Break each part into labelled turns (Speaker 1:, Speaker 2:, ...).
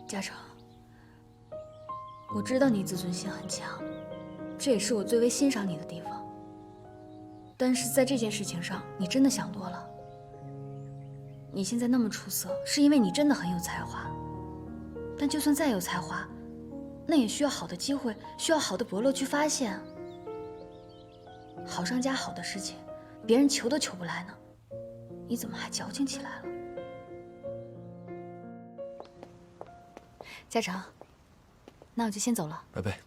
Speaker 1: 嘉诚，我知道你自尊心很强，这也是我最为欣赏你的地方。但是在这件事情上，你真的想多了。你现在那么出色，是因为你真的很有才华。但就算再有才华，那也需要好的机会，需要好的伯乐去发现。好上加好的事情，别人求都求不来呢，你怎么还矫情起来了？嘉诚，那我就先走了。
Speaker 2: 拜拜。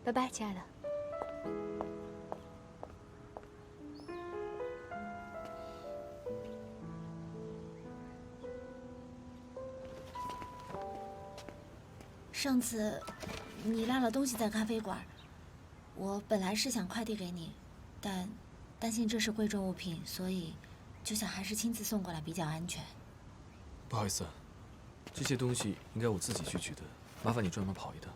Speaker 1: 拜拜，亲爱的。
Speaker 3: 上次你落了东西在咖啡馆，我本来是想快递给你，但担心这是贵重物品，所以就想还是亲自送过来比较安全。
Speaker 2: 不好意思，这些东西应该我自己去取的，麻烦你专门跑一趟。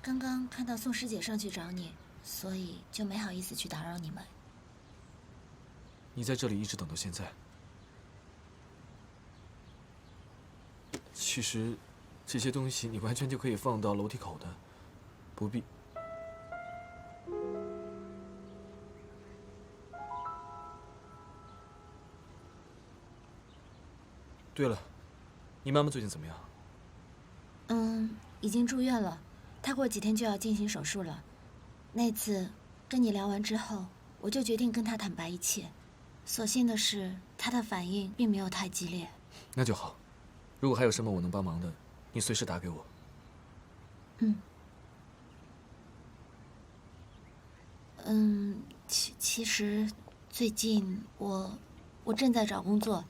Speaker 3: 刚刚看到宋师姐上去找你，所以就没好意思去打扰你们。
Speaker 2: 你在这里一直等到现在，其实这些东西你完全就可以放到楼梯口的，不必。对了，你妈妈最近怎么样？
Speaker 3: 已经住院了，她过几天就要进行手术了。那次跟你聊完之后，我就决定跟她坦白一切。所幸的是，她的反应并没有太激烈。
Speaker 2: 那就好。如果还有什么我能帮忙的，你随时打给我。
Speaker 3: 其实最近我正在找工作，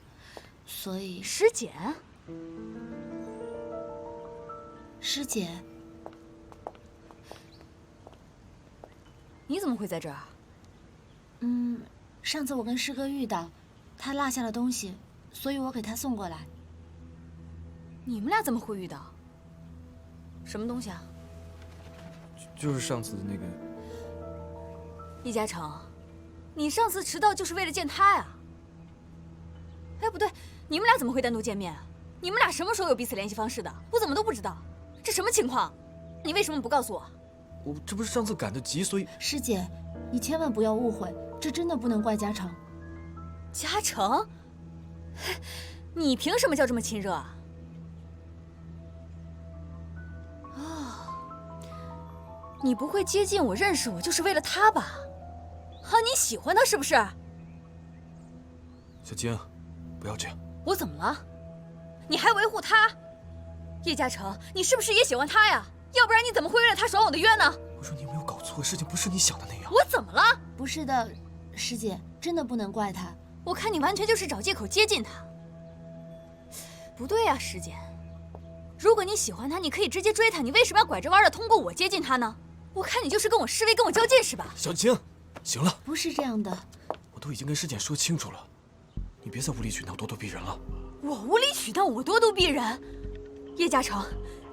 Speaker 3: 所以
Speaker 1: 师姐，
Speaker 3: 师姐，
Speaker 1: 你怎么会在这儿？
Speaker 3: 上次我跟师哥遇到，他落下了东西，所以我给他送过来。
Speaker 1: 你们俩怎么会遇到？什么东西啊？
Speaker 2: 就是上次的那个。
Speaker 1: 易嘉诚，你上次迟到就是为了见他呀？哎，不对，你们俩怎么会单独见面？你们俩什么时候有彼此联系方式的？我怎么都不知道，这什么情况？你为什么不告诉我？
Speaker 2: 我这不是上次赶得急，所以。
Speaker 3: 师姐，你千万不要误会，这真的不能怪嘉诚。
Speaker 1: 嘉诚，你凭什么叫这么亲热啊？你不会接近我、认识我，就是为了他吧？啊，你喜欢他是不是？
Speaker 2: 小晶，不要这样。
Speaker 1: 我怎么了？你还维护他？叶嘉诚，你是不是也喜欢他呀？要不然你怎么会为了他爽我的约呢？
Speaker 2: 我说你有没有搞错，事情不是你想的那样。
Speaker 1: 我怎么了？
Speaker 3: 不是的，师姐，真的不能怪他。
Speaker 1: 我看你完全就是找借口接近他。不对呀，师姐，如果你喜欢他，你可以直接追他，你为什么要拐着弯的通过我接近他呢？我看你就是跟我示威，跟我较劲是吧？
Speaker 2: 小晶，行了，
Speaker 3: 不是这样的，
Speaker 2: 我都已经跟师姐说清楚了，你别再无理取闹、咄咄逼人了。
Speaker 1: 我无理取闹，我咄咄逼人？叶嘉诚，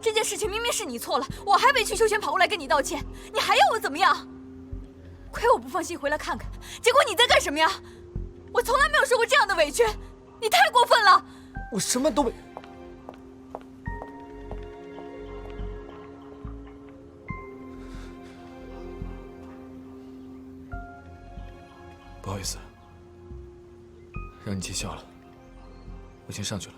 Speaker 1: 这件事情明明是你错了，我还委曲求全跑过来跟你道歉，你还要我怎么样？亏我不放心回来看看，结果你在干什么呀？我从来没有受过这样的委屈，你太过分了！
Speaker 2: 我什么都没。不好意思，让你见笑了，我先上去了。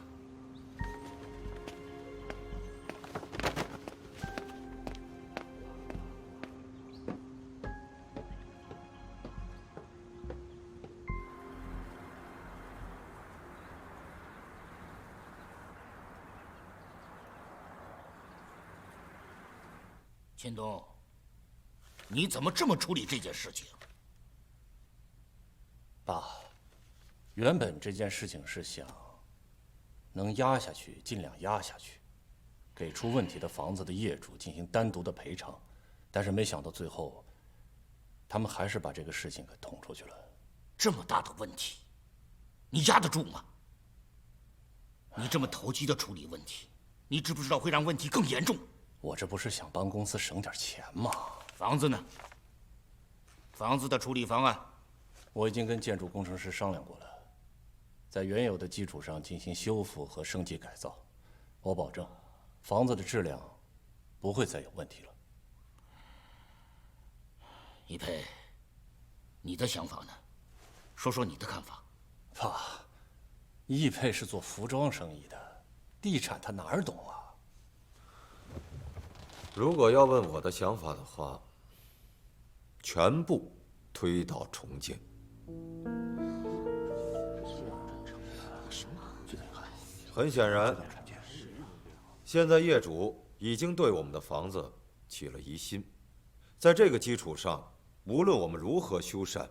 Speaker 4: 秦东，你怎么这么处理这件事情？
Speaker 5: 爸，原本这件事情是想能压下去尽量压下去，给出问题的房子的业主进行单独的赔偿，但是没想到最后，他们还是把这个事情给捅出去了。
Speaker 4: 这么大的问题，你压得住吗？你这么投机的处理问题，你知不知道会让问题更严重？
Speaker 5: 我这不是想帮公司省点钱吗？
Speaker 4: 房子呢？房子的处理方案，
Speaker 5: 我已经跟建筑工程师商量过了，在原有的基础上进行修复和升级改造。我保证，房子的质量不会再有问题了。
Speaker 4: 一佩，你的想法呢？说说你的看法。
Speaker 5: 爸，易佩是做服装生意的，地产他哪儿懂啊？
Speaker 6: 如果要问我的想法的话，全部推倒重建。很显然，现在业主已经对我们的房子起了疑心，在这个基础上，无论我们如何修缮，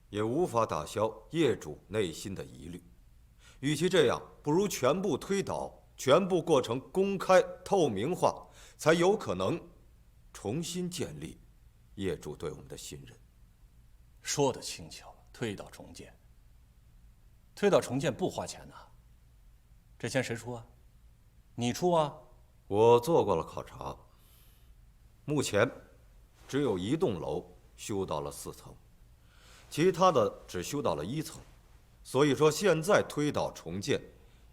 Speaker 6: 也无法打消业主内心的疑虑。与其这样，不如全部推倒，全部过程公开透明化，才有可能重新建立业主对我们的信任。
Speaker 5: 说得轻巧了，推倒重建。推倒重建不花钱呐，这钱谁出啊？你出啊？
Speaker 6: 我做过了考察，目前只有一栋楼修到了4层，其他的只修到了1层，所以说现在推倒重建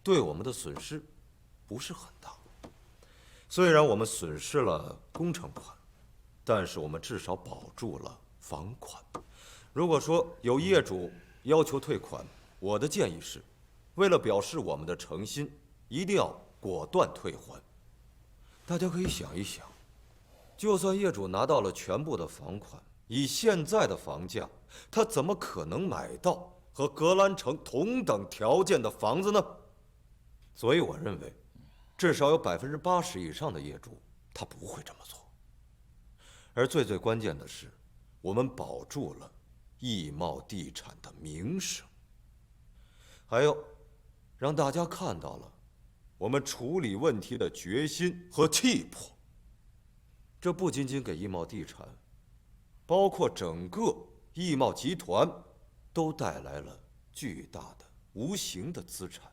Speaker 6: 对我们的损失不是很大。虽然我们损失了工程款，但是我们至少保住了房款。如果说有业主要求退款，我的建议是，为了表示我们的诚心，一定要果断退还。大家可以想一想，就算业主拿到了全部的房款，以现在的房价，他怎么可能买到和格兰城同等条件的房子呢？所以我认为，至少有80%以上的业主他不会这么做。而最关键的是，我们保住了易茂地产的名声，还有让大家看到了我们处理问题的决心和气魄。这不仅仅给易茂地产，包括整个易茂集团，都带来了巨大的无形的资产。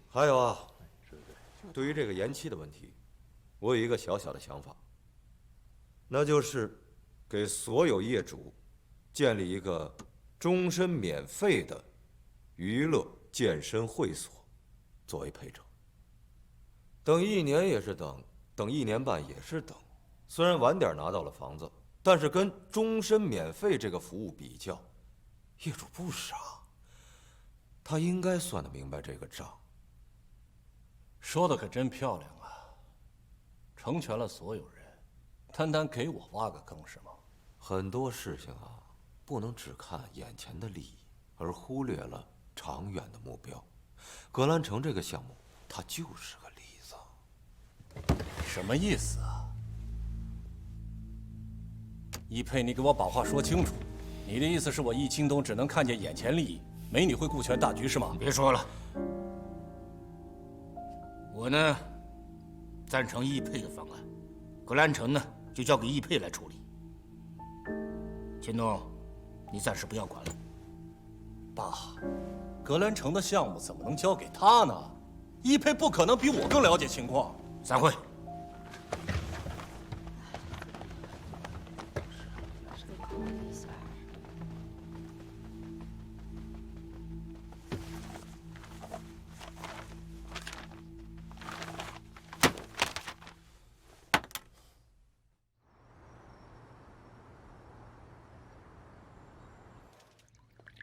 Speaker 6: 还有啊，对于这个延期的问题，我有一个小小的想法，那就是给所有业主建立一个终身免费的娱乐健身会所作为赔偿。等1年也是等，等1年半也是等。虽然晚点拿到了房子，但是跟终身免费这个服务比较，业主不傻，他应该算得明白这个账。
Speaker 5: 说的可真漂亮啊！成全了所有人，单单给我挖个坑是吗？
Speaker 6: 很多事情啊，不能只看眼前的利益，而忽略了长远的目标。格兰城这个项目，它就是个例子。
Speaker 5: 什么意思啊？易佩，你给我把话说清楚。你的意思是我易清东只能看见眼前利益，没你会顾全大局是吗？
Speaker 4: 别说了，我呢，赞成易佩的方案，格兰城呢就交给易佩来处理。秦东，你暂时不要管了。
Speaker 5: 爸，格兰城的项目怎么能交给他呢？易佩不可能比我更了解情况。
Speaker 4: 散会。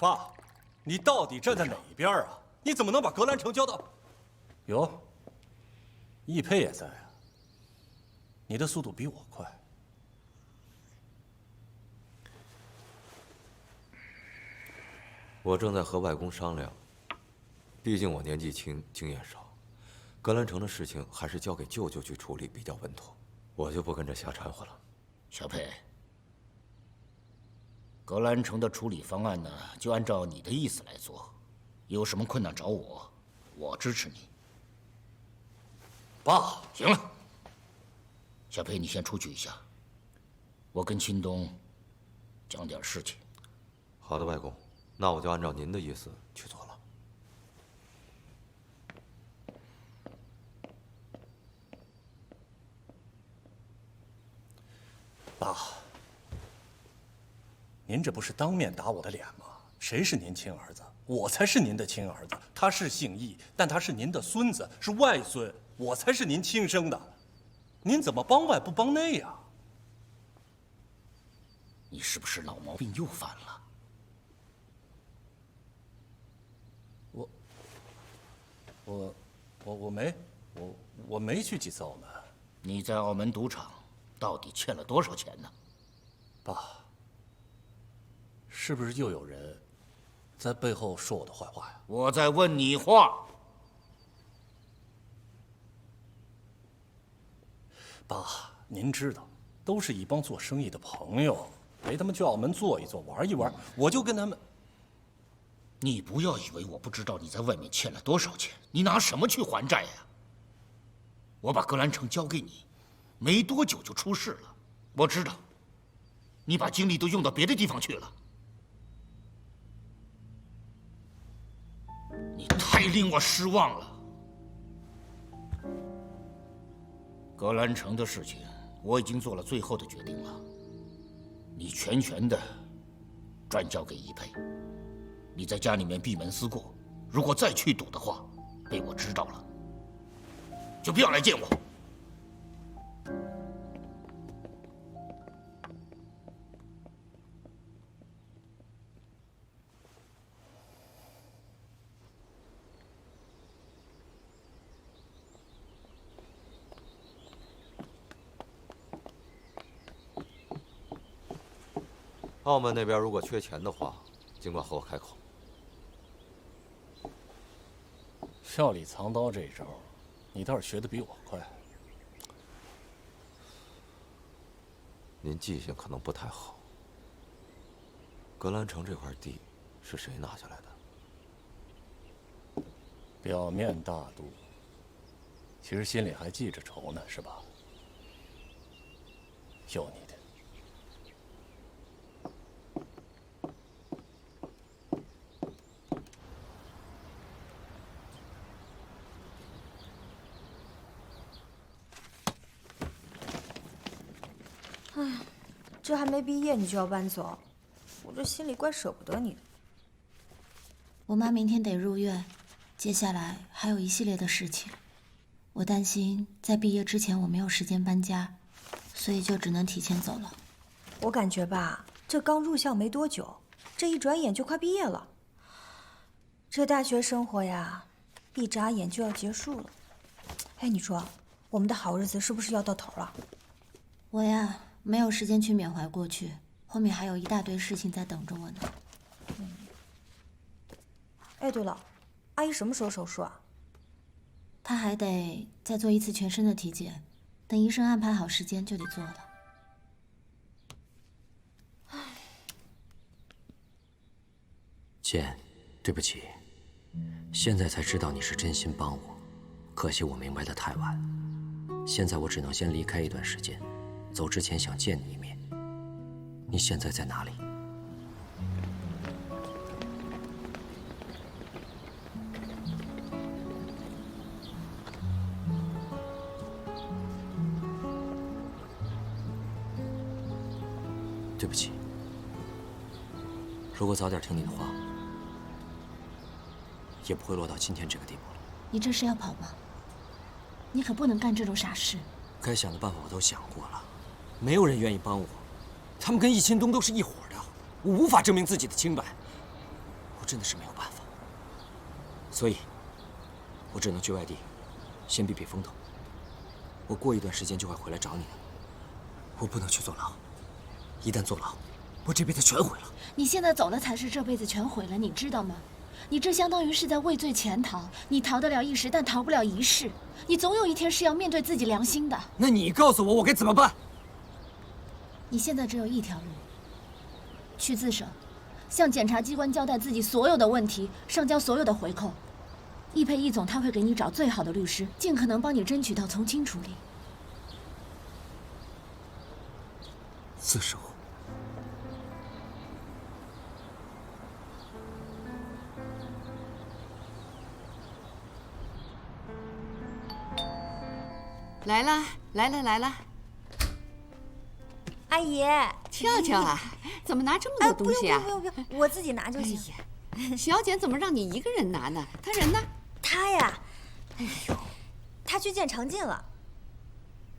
Speaker 5: 爸，你到底站在哪一边啊？你怎么能把格兰城交到？哟，易佩也在啊。你的速度比我快。
Speaker 6: 我正在和外公商量，毕竟我年纪轻，经验少，格兰城的事情还是交给舅舅去处理比较稳妥，我就不跟着瞎掺和了。
Speaker 4: 小佩，格兰城的处理方案呢，就按照你的意思来做，有什么困难找我，我支持你。
Speaker 5: 爸，
Speaker 4: 行了，小佩，你先出去一下，我跟秦东讲点事情。
Speaker 6: 好的，外公，那我就按照您的意思去做了。
Speaker 5: 爸，您这不是当面打我的脸吗？谁是您亲儿子？我才是您的亲儿子。他是姓易，但他是您的孙子，是外孙，我才是您亲生的。您怎么帮外不帮内呀？
Speaker 4: 你是不是老毛病又犯了？
Speaker 5: 我没去几次澳门。
Speaker 4: 你在澳门赌场到底欠了多少钱呢？
Speaker 5: 爸，是不是又有人在背后说我的坏话呀？
Speaker 4: 我在问你话。
Speaker 5: 爸，您知道，都是一帮做生意的朋友，陪他们去澳门坐一坐、玩一玩，我就跟他们。
Speaker 4: 你不要以为我不知道你在外面欠了多少钱，你拿什么去还债呀？我把格兰城交给你，没多久就出事了。我知道，你把精力都用到别的地方去了。你太令我失望了。格兰城的事情，我已经做了最后的决定了，你全权的转交给一佩。你在家里面闭门思过，如果再去赌的话，被我知道了，就不要来见我。
Speaker 6: 澳门那边如果缺钱的话，尽管和我开口。
Speaker 5: 笑里藏刀这一招，你倒是学得比我快。
Speaker 6: 您记性可能不太好。格兰城这块地是谁拿下来的？
Speaker 5: 表面大度，其实心里还记着仇呢，是吧？有你的。
Speaker 7: 这还没毕业你就要搬走，我这心里怪舍不得你的。
Speaker 3: 我妈明天得入院，接下来还有一系列的事情，我担心在毕业之前我没有时间搬家，所以就只能提前走了。
Speaker 7: 我感觉吧，这刚入校没多久，这一转眼就快毕业了。这大学生活呀，一眨眼就要结束了。哎，你说，我们的好日子是不是要到头了？
Speaker 3: 我呀，没有时间去缅怀过去，后面还有一大堆事情在等着我呢。
Speaker 7: 哎，对了，阿姨什么时候手术啊？
Speaker 3: 她还得再做一次全身的体检，等医生安排好时间就得做了。
Speaker 8: 简，对不起，现在才知道你是真心帮我，可惜我明白的太晚。现在我只能先离开一段时间，走之前想见你一面。你现在在哪里？对不起，如果早点听你的话，也不会落到今天这个地步了。
Speaker 3: 你这是要跑吗？你可不能干这种傻事。
Speaker 8: 该想的办法我都想过了，没有人愿意帮我，他们跟易钦东都是一伙的，我无法证明自己的清白，我真的是没有办法，所以，我只能去外地，先避避风头。我过一段时间就会回来找你的，我不能去坐牢，一旦坐牢，我这辈子全毁了。
Speaker 3: 你现在走了才是这辈子全毁了，你知道吗？你这相当于是在畏罪潜逃，你逃得了一时，但逃不了一世。你总有一天是要面对自己良心的。
Speaker 8: 那你告诉我，我该怎么办？
Speaker 3: 你现在只有一条路，去自首，向检察机关交代自己所有的问题，上交所有的回扣。易佩易总他会给你找最好的律师，尽可能帮你争取到从轻处理。
Speaker 8: 自首。
Speaker 9: 来了，来了，来了！
Speaker 7: 阿姨，
Speaker 9: 俏俏啊，怎么拿这么多东西啊？
Speaker 7: 不用，我自己拿就行。
Speaker 9: 小姐怎么让你一个人拿呢？她人呢？
Speaker 7: 她呀，哎呦，她去见常进了。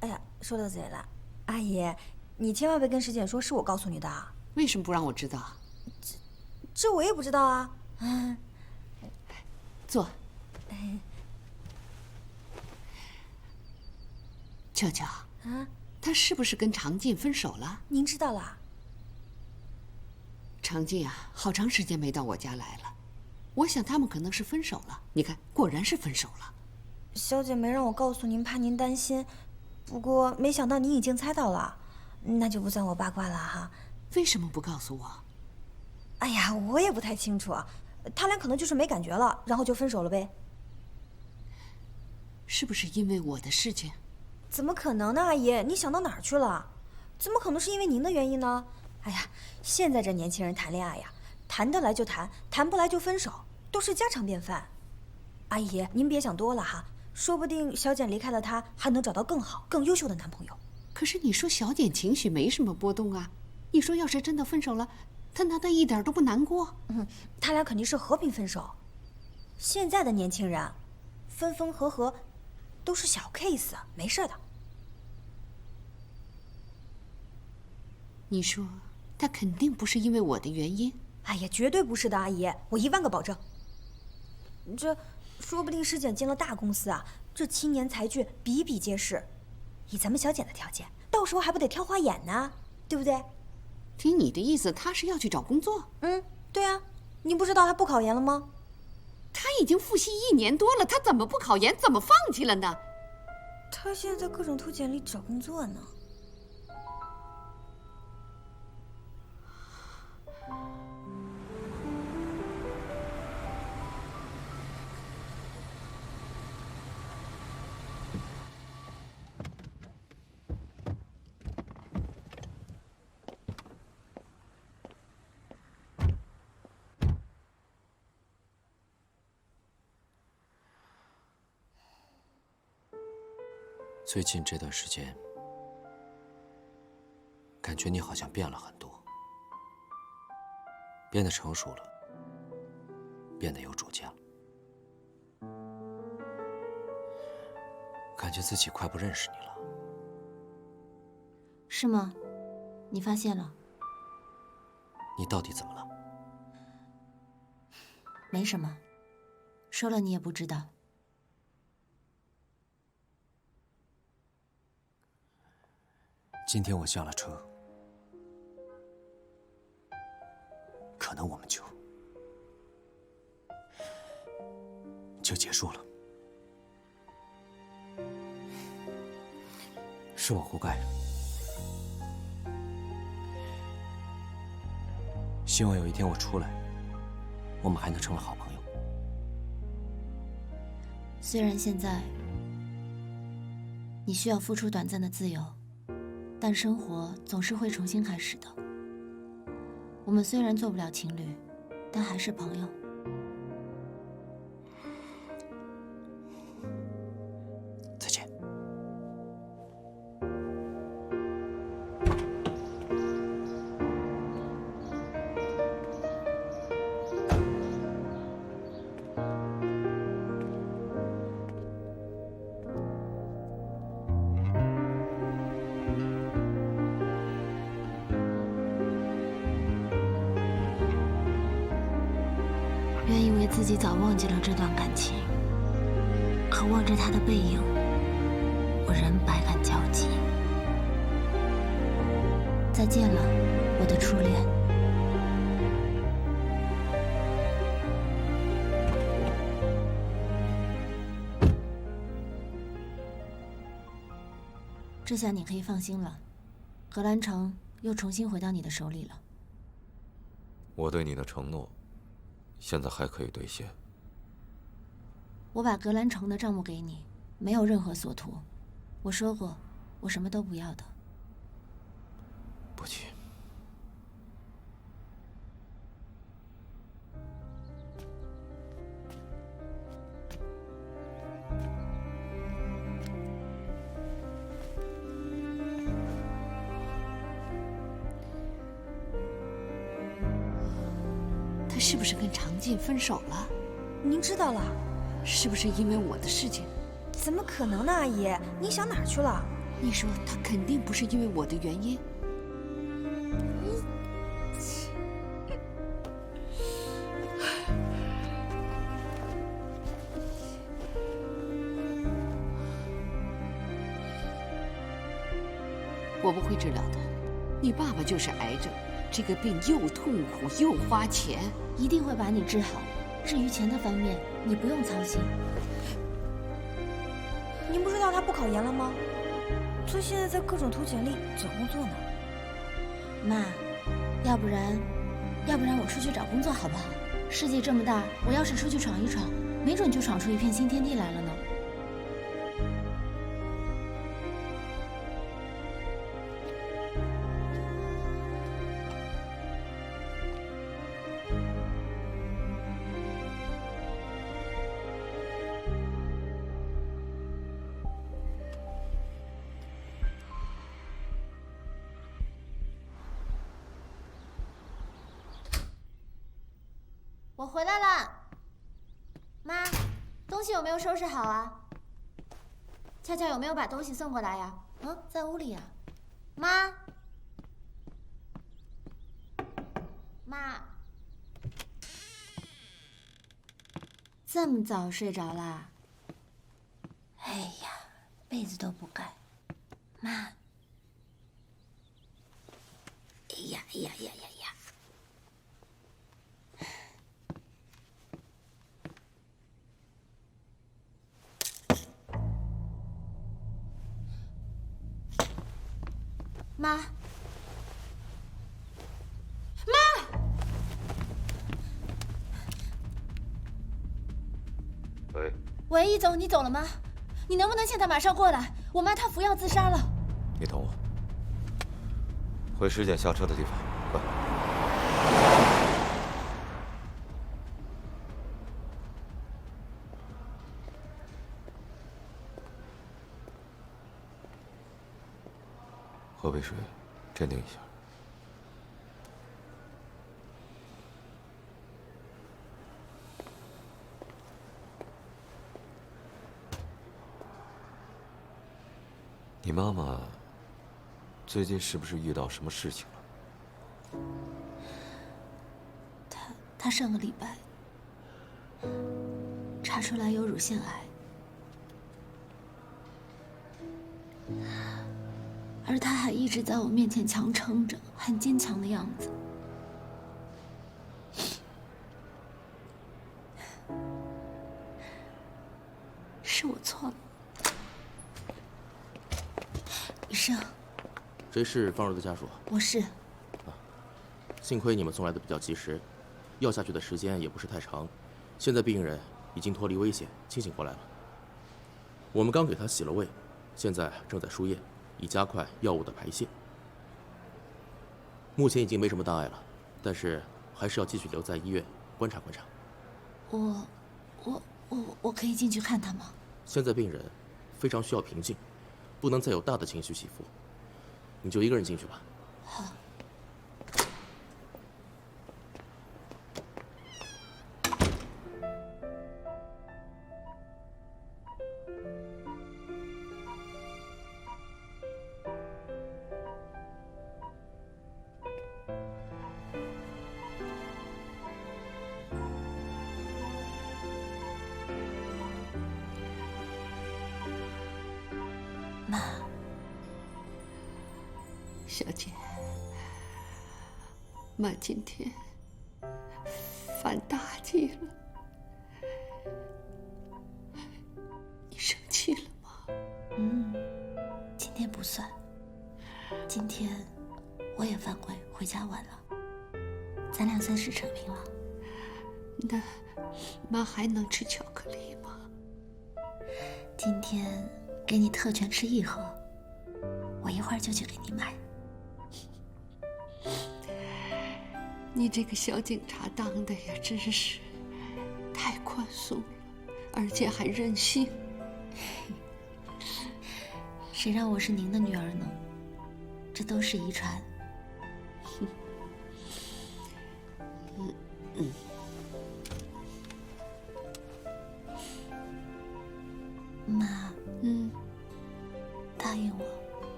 Speaker 7: 哎呀，说到嘴了，阿姨，你千万别跟石简说是我告诉你的啊。
Speaker 9: 为什么不让我知道？
Speaker 7: 这我也不知道啊。
Speaker 9: 坐。俏俏
Speaker 7: 啊，
Speaker 9: 他是不是跟常进分手了？
Speaker 7: 您知道了？
Speaker 9: 常进啊，好长时间没到我家来了，我想他们可能是分手了。你看，果然是分手了。
Speaker 7: 小姐没让我告诉您，怕您担心。不过没想到您已经猜到了，那就不算我八卦了哈。
Speaker 9: 为什么不告诉我？
Speaker 7: 哎呀，我也不太清楚啊。他俩可能就是没感觉了，然后就分手了呗。
Speaker 9: 是不是因为我的事情？
Speaker 7: 怎么可能呢，阿姨？你想到哪儿去了？怎么可能是因为您的原因呢？哎呀，现在这年轻人谈恋爱呀，谈得来就谈，谈不来就分手，都是家常便饭。阿姨，您别想多了哈，说不定小简离开了他，还能找到更好、更优秀的男朋友。
Speaker 9: 可是你说小简情绪没什么波动啊，你说要是真的分手了，她难道一点都不难过？
Speaker 7: 他俩肯定是和平分手。现在的年轻人，分分合合，都是小 case， 没事的。
Speaker 9: 你说他肯定不是因为我的原因？
Speaker 7: 哎呀，绝对不是的，阿姨，我10000个保证。这说不定石简进了大公司啊，这青年才俊比比皆是。以咱们小简的条件，到时候还不得挑花眼呢，对不对？
Speaker 9: 听你的意思，他是要去找工作？
Speaker 7: 对啊，你不知道他不考研了吗？
Speaker 9: 他已经复习1年多了，他怎么不考研？怎么放弃了呢？
Speaker 7: 他现在各种投简历找工作呢。
Speaker 8: 最近这段时间，感觉你好像变了很多，变得成熟了，变得有主见了，感觉自己快不认识你了。
Speaker 3: 是吗？你发现了？
Speaker 8: 你到底怎么了？
Speaker 3: 没什么，说了你也不知道。
Speaker 8: 今天我下了车，可能我们就结束了。是我活该。希望有一天我出来，我们还能成为好朋友。
Speaker 3: 虽然现在你需要付出短暂的自由，但生活总是会重新开始的。我们虽然做不了情侣，但还是朋友。
Speaker 8: 再见。
Speaker 3: 原以为自己早忘记了这段感情，可望着他的背影，我仍百感交集。再见了，我的初恋。这下你可以放心了，格兰城又重新回到你的手里了。
Speaker 6: 我对你的承诺，现在还可以兑现。
Speaker 3: 我把格兰城的账目给你，没有任何所图。我说过，我什么都不要的。
Speaker 6: 不急。
Speaker 9: 是不是跟常进分手了？
Speaker 7: 您知道了？
Speaker 9: 是不是因为我的事情？
Speaker 7: 怎么可能呢，阿姨？您想哪儿去了？
Speaker 9: 你说他肯定不是因为我的原因。我不会治疗的，你爸爸就是癌症，这个病又痛苦又花钱。
Speaker 3: 一定会把你治好。至于钱的方面，你不用操心。
Speaker 7: 您不知道他不考研了吗？他现在在各种投简历找工作呢。
Speaker 3: 妈，要不然我出去找工作好不好？世界这么大，我要是出去闯一闯，没准就闯出一片新天地来了呢。我回来了，妈，东西有没有收拾好啊？俏俏有没有把东西送过来呀？在屋里呀。妈，这么早睡着啦？哎呀，被子都不盖。妈，哎呀！妈，喂，易总，你走了吗？你能不能现在马上过来？我妈她服药自杀了。
Speaker 6: 你等我，回尸检下车的地方，快！喝杯水，镇定一下。你妈妈最近是不是遇到什么事情了？
Speaker 3: 她上个礼拜查出来有乳腺癌，而她还一直在我面前强撑着，很坚强的样子。是我错了。医生，
Speaker 10: 谁是芳儿的家属？
Speaker 3: 我是。
Speaker 10: 幸亏你们送来的比较及时，药下去的时间也不是太长，现在病人已经脱离危险，清醒过来了。我们刚给他洗了胃，现在正在输液，以加快药物的排泄。目前已经没什么大碍了，但是还是要继续留在医院观察观察。
Speaker 3: 我可以进去看他吗？
Speaker 10: 现在病人非常需要平静，不能再有大的情绪起伏。你就一个人进去吧。
Speaker 3: 好。妈，
Speaker 9: 小姐，妈今天犯大忌了，你生气了吗？
Speaker 3: 今天不算。今天我也犯规，回家晚了，咱俩算是扯平了。
Speaker 9: 那妈还能吃巧克力吗？
Speaker 3: 今天给你特权吃1盒，我一会儿就去给你买。
Speaker 9: 你这个小警察当的呀，真是太宽松了，而且还任性。
Speaker 3: 谁让我是您的女儿呢？这都是遗传。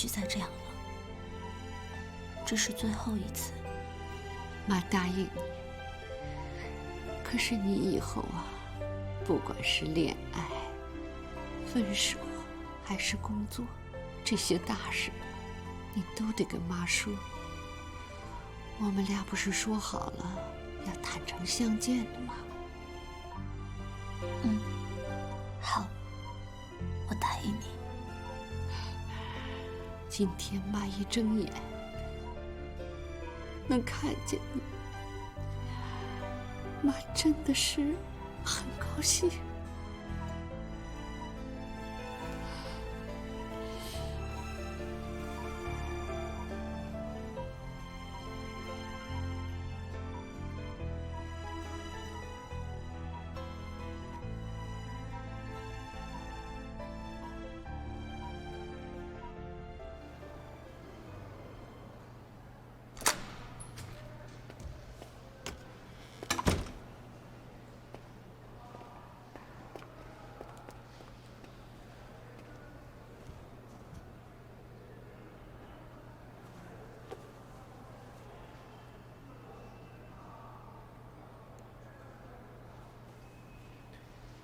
Speaker 3: 许再这样了。这是最后一次。
Speaker 9: 妈答应你。可是你以后啊，不管是恋爱、分手，还是工作，这些大事，你都得跟妈说。我们俩不是说好了要坦诚相见的吗？
Speaker 3: 嗯，好，我答应你。
Speaker 9: 今天妈一睁眼，能看见你，妈真的是很高兴。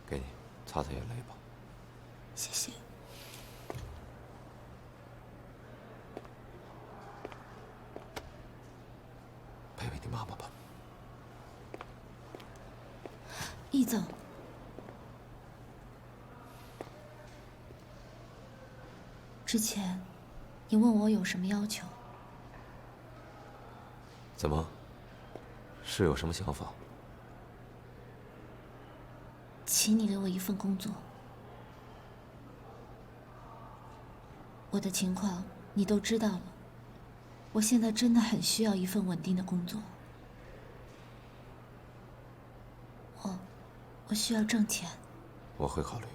Speaker 6: 给你擦擦眼泪吧。
Speaker 3: 谢谢。
Speaker 6: 陪陪你妈妈吧。
Speaker 3: 易总，之前你问我有什么要求？
Speaker 6: 怎么？是有什么想法？
Speaker 3: 请你给我一份工作。我的情况你都知道了，我现在真的很需要一份稳定的工作。我需要挣钱。
Speaker 6: 我会考虑。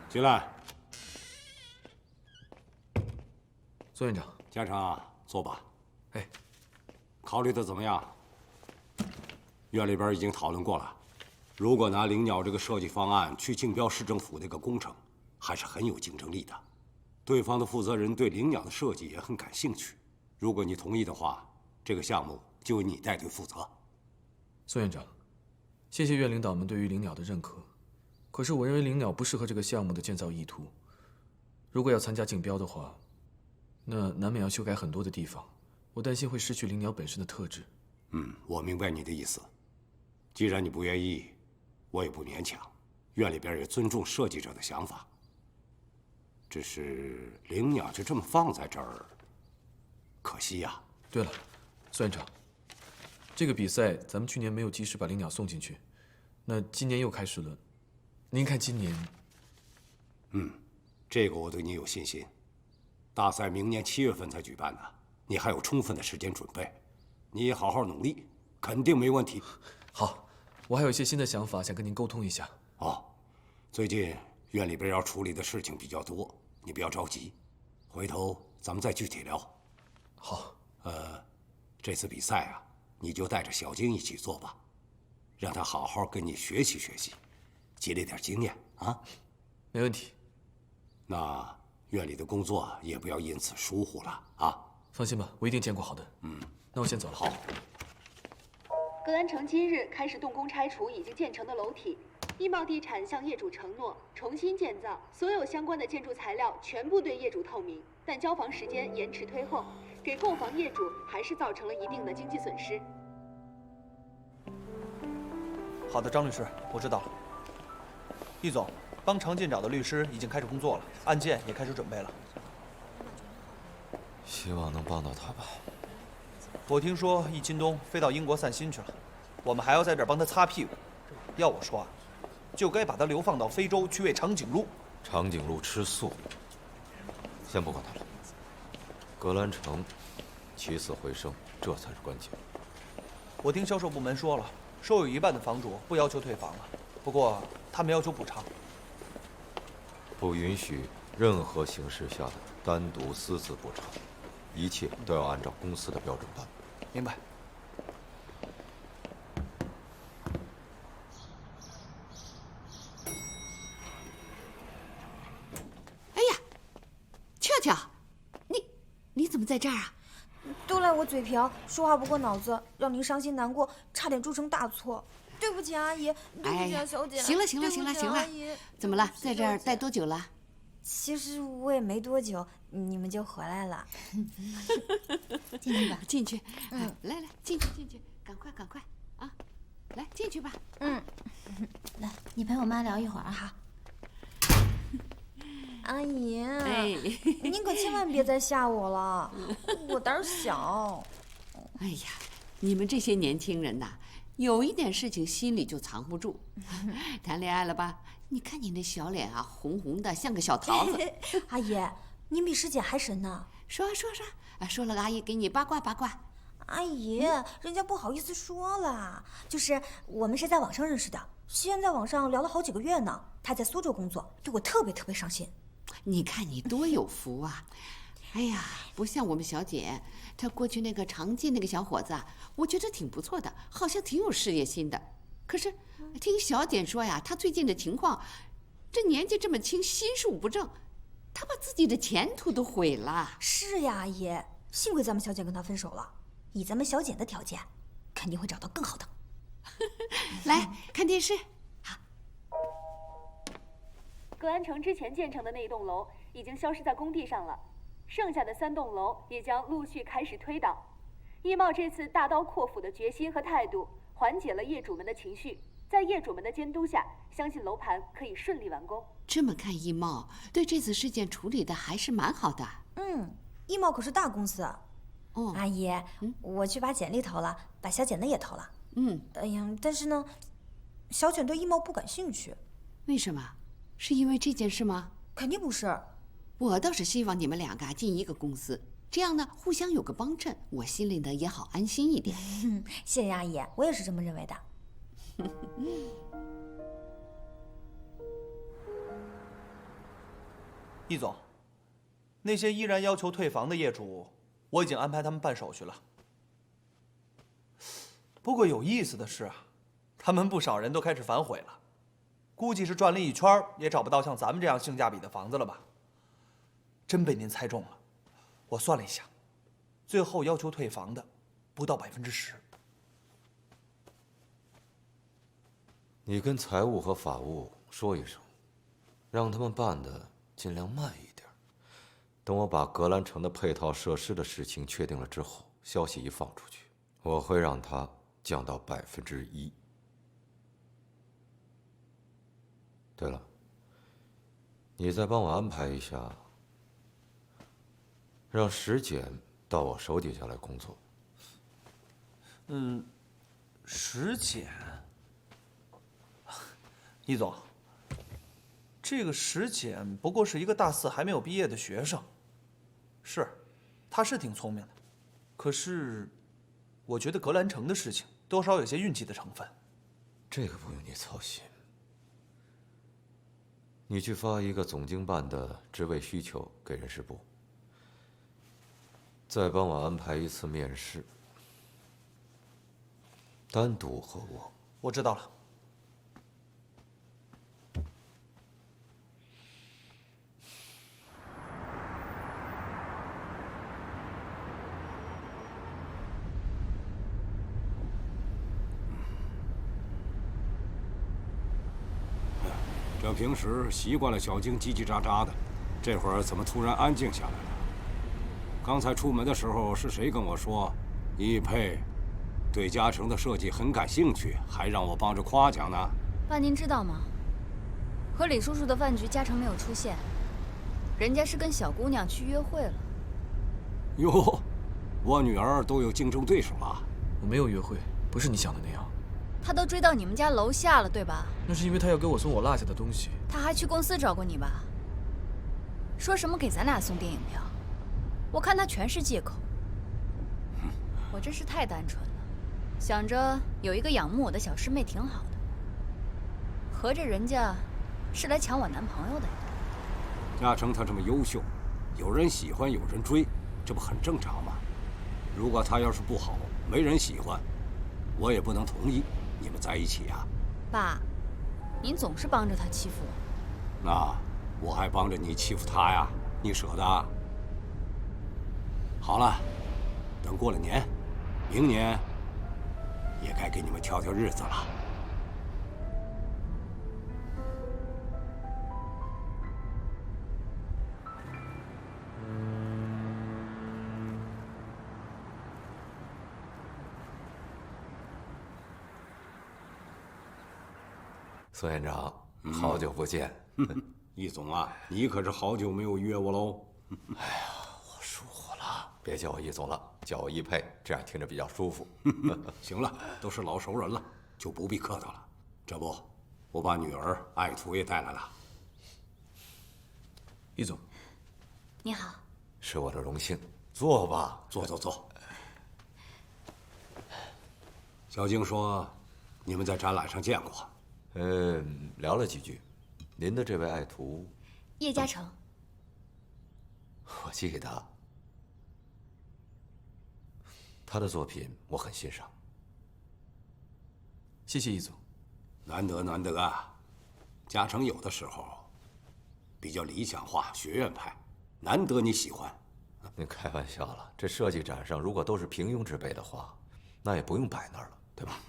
Speaker 11: 进来。
Speaker 2: 宋院长，
Speaker 11: 嘉诚啊，坐吧。
Speaker 2: 哎，
Speaker 11: 考虑的怎么样？院里边已经讨论过了，如果拿灵鸟这个设计方案去竞标市政府那个工程，还是很有竞争力的。对方的负责人对灵鸟的设计也很感兴趣。如果你同意的话，这个项目就由你带队负责。
Speaker 2: 宋院长，谢谢院领导们对于灵鸟的认可。可是我认为灵鸟不适合这个项目的建造意图。如果要参加竞标的话，那难免要修改很多的地方，我担心会失去灵鸟本身的特质。
Speaker 11: 我明白你的意思。既然你不愿意，我也不勉强。院里边也尊重设计者的想法。只是灵鸟就这么放在这儿，可惜呀。
Speaker 2: 对了，宋院长，这个比赛咱们去年没有及时把灵鸟送进去，那今年又开始了。您看今年，
Speaker 11: 这个我对你有信心。大赛明年7月份才举办呢，你还有充分的时间准备。你好好努力，肯定没问题。
Speaker 2: 好，我还有一些新的想法想跟您沟通一下。
Speaker 11: 最近院里边要处理的事情比较多，你不要着急，回头咱们再具体聊。
Speaker 2: 好。
Speaker 11: 这次比赛啊，你就带着小晶一起做吧，让他好好跟你学习学习，积累点经验啊。
Speaker 2: 没问题。
Speaker 11: 那院里的工作也不要因此疏忽了啊。
Speaker 2: 放心吧，我一定兼顾好的。那我先走了。
Speaker 11: 好。
Speaker 12: 格兰城今日开始动工拆除已经建成的楼体，易茂地产向业主承诺重新建造，所有相关的建筑材料全部对业主透明，但交房时间延迟推后，给购房业主还是造成了一定的经济损失。
Speaker 13: 好的，张律师，我知道了。易总，帮常进找的律师已经开始工作了，案件也开始准备了。
Speaker 6: 希望能帮到他吧。
Speaker 13: 我听说易钦东飞到英国散心去了，我们还要在这儿帮他擦屁股。要我说啊，就该把他流放到非洲去喂长颈鹿。
Speaker 6: 长颈鹿吃素。先不管他了。格兰城起死回生，这才是关键。
Speaker 13: 我听销售部门说了，收有一半的房主不要求退房了，不过他们要求补偿。
Speaker 6: 不允许任何形式下的单独私自不成，一切都要按照公司的标准办。
Speaker 13: 明白。
Speaker 9: 哎呀，俏俏，你怎么在这儿啊？
Speaker 7: 都赖我嘴瓢，说话不过脑子，让您伤心难过，差点铸成大错。对不起，阿姨，对不起啊，小姐。
Speaker 9: 行了，行了，行了，行了。怎么了？在这儿待多久了？
Speaker 7: 其实我也没多久，你们就回来了。
Speaker 9: 进去吧，进去。来，进去，赶快啊！来，进去吧。
Speaker 3: 来，你陪我妈聊一会儿啊。
Speaker 7: 好。阿姨，
Speaker 9: 哎，
Speaker 7: 您可千万别再吓我了，我胆小。
Speaker 9: 哎呀，你们这些年轻人呐，有一点事情心里就藏不住。谈恋爱了吧？你看你那小脸啊，红红的，像个小桃子。
Speaker 7: 阿姨，您比师姐还神呢。
Speaker 9: 说，说了，阿姨给你八卦。
Speaker 7: 阿姨，人家不好意思说了，就是我们是在网上认识的，先在网上聊了好几个月呢。他在苏州工作，对我特别上心。
Speaker 9: 你看你多有福啊！哎呀，不像我们小姐，她过去那个长进那个小伙子啊，我觉得挺不错的，好像挺有事业心的。可是听小姐说呀，她最近的情况，这年纪这么轻，心术不正，她把自己的前途都毁了。
Speaker 7: 是呀，阿姨，幸亏咱们小姐跟他分手了，以咱们小姐的条件，肯定会找到更好的。
Speaker 9: 来看电视。
Speaker 12: 格兰城之前建成的那一栋楼已经消失在工地上了，剩下的3栋楼也将陆续开始推倒。易茂这次大刀阔斧的决心和态度，缓解了业主们的情绪，在业主们的监督下，相信楼盘可以顺利完工。
Speaker 9: 这么看，易茂对这次事件处理的还是蛮好的。
Speaker 7: 易茂可是大公司。
Speaker 9: 哦，
Speaker 7: 阿姨，我去把简历投了，把小简的也投了。哎呀，但是呢，小简对易茂不感兴趣。
Speaker 9: 为什么？是因为这件事吗？
Speaker 7: 肯定不是。
Speaker 9: 我倒是希望你们两个进一个公司，这样呢，互相有个帮衬，我心里呢也好安心一点。
Speaker 7: 谢谢阿姨，我也是这么认为的。
Speaker 13: 易总，那些依然要求退房的业主，我已经安排他们办手续了。不过有意思的是啊，他们不少人都开始反悔了。估计是转了一圈也找不到像咱们这样性价比的房子了吧？真被您猜中了。我算了一下，最后要求退房的不到10%。
Speaker 6: 你跟财务和法务说一声，让他们办的尽量慢一点。等我把格兰城的配套设施的事情确定了之后，消息一放出去，我会让它降到1%。对了，你再帮我安排一下，让石简到我手底下来工作。
Speaker 13: 石简，易总，这个石简不过是一个大4还没有毕业的学生，是，他是挺聪明的，可是，我觉得格兰城的事情多少有些运气的成分。
Speaker 6: 这个不用你操心。你去发一个总经办的职位需求给人事部，再帮我安排一次面试，单独和我。
Speaker 13: 我知道了。
Speaker 11: 这平时习惯了小晶叽叽喳喳的，这会儿怎么突然安静下来了？刚才出门的时候是谁跟我说，易佩对嘉诚的设计很感兴趣，还让我帮着夸奖呢？
Speaker 1: 爸，您知道吗？和李叔叔的饭局，嘉诚没有出现，人家是跟小姑娘去约会了。
Speaker 11: 哟，我女儿都有竞争对手了。
Speaker 2: 我没有约会，不是你想的那样。
Speaker 1: 他都追到你们家楼下了，对吧？
Speaker 2: 那是因为他要给我送我落下的东西。
Speaker 1: 他还去公司找过你吧？说什么给咱俩送电影票，我看他全是借口。我真是太单纯了，想着有一个仰慕我的小师妹挺好的，合着人家是来抢我男朋友的呀？
Speaker 11: 嘉诚他这么优秀，有人喜欢，有人追，这不很正常吗？如果他要是不好，没人喜欢，我也不能同意你们在一起呀。
Speaker 1: 爸，您总是帮着他欺负我。
Speaker 11: 那我还帮着你欺负他呀？你舍得？好了，等过了年，明年也该给你们挑挑日子了。
Speaker 6: 孙院长，好久不见。
Speaker 11: 易总啊，你可是好久没有约我喽。
Speaker 6: 哎呀，我疏忽了，别叫我易总了，叫我易佩，这样听着比较舒服。
Speaker 11: 行了，都是老熟人了，就不必客套了。这不，我把女儿爱徒也带来了。
Speaker 2: 易总，
Speaker 3: 你好，
Speaker 6: 是我的荣幸，坐吧，
Speaker 11: 坐。小静说，你们在展览上见过。
Speaker 6: 聊了几句。您的这位爱徒，
Speaker 1: 叶嘉诚，
Speaker 6: 我记得他的作品我很欣赏。
Speaker 2: 谢谢易总。
Speaker 11: 难得啊！嘉诚有的时候比较理想化、学院派，难得你喜欢。
Speaker 6: 您开玩笑了，这设计展上如果都是平庸之辈的画，那也不用摆那儿了，对吧？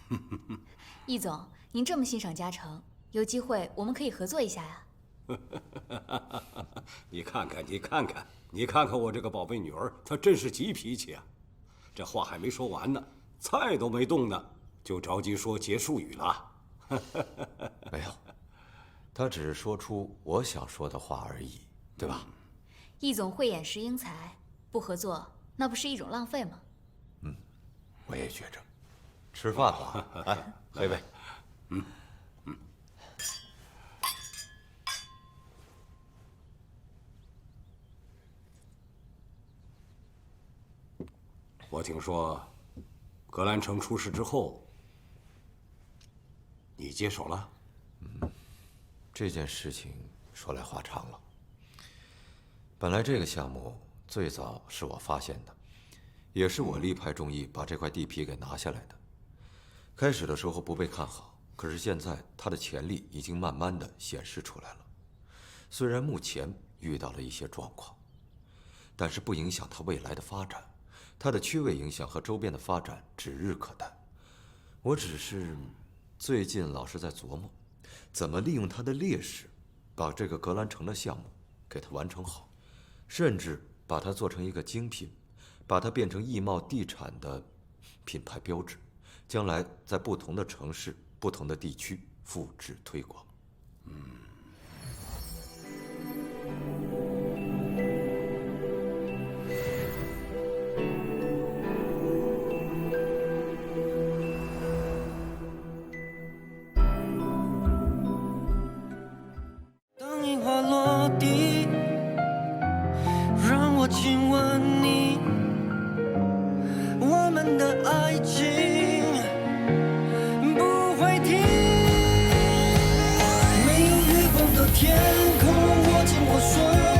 Speaker 1: 易总，您这么欣赏嘉诚，有机会我们可以合作一下呀。
Speaker 11: 你看看我这个宝贝女儿，她真是急脾气啊！这话还没说完呢，菜都没动呢，就着急说结束语了。
Speaker 6: 没有，他只是说出我想说的话而已，对吧？
Speaker 1: 易总慧眼识英才，不合作那不是一种浪费吗？
Speaker 6: 我也觉着。吃饭吧，来喝一杯。
Speaker 11: 我听说，格兰城出事之后，你接手了。
Speaker 6: 这件事情说来话长了。本来这个项目最早是我发现的，也是我力排众议把这块地皮给拿下来的。开始的时候不被看好，可是现在它的潜力已经慢慢的显示出来了。虽然目前遇到了一些状况，但是不影响它未来的发展。它的区位影响和周边的发展指日可待。我只是最近老是在琢磨，怎么利用它的劣势，把这个格兰城的项目给它完成好，甚至把它做成一个精品，把它变成易茂地产的品牌标志，将来在不同的城市、不同的地区复制推广。
Speaker 14: 当樱花落地，让我亲吻你，我们的爱情不会停。没有月光的天空，握紧我双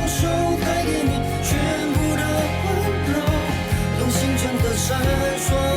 Speaker 14: 手，带给你全部的温柔，用星辰的闪烁。